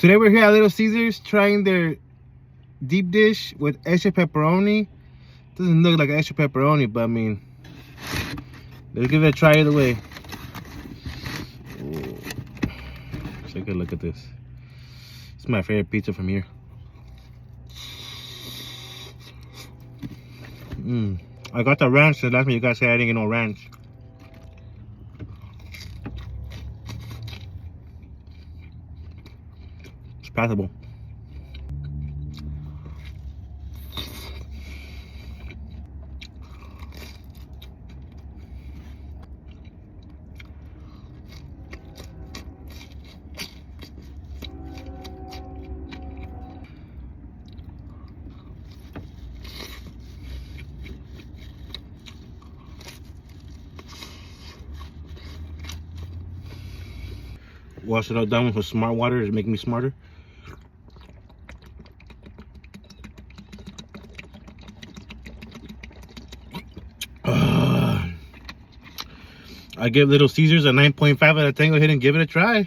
Today we're here at Lil Caesars trying their deep dish with extra pepperoni. Doesn't look like extra pepperoni, but I mean, let's give it a try either way. Ooh. Take a look at this. It's my favorite pizza from here. I got the ranch. The last time you guys said I didn't get no ranch. It's passable. Wash it all down with smart water to make me smarter. I give Lil Caesars a 9.5 out of 10. Go ahead and give it a try.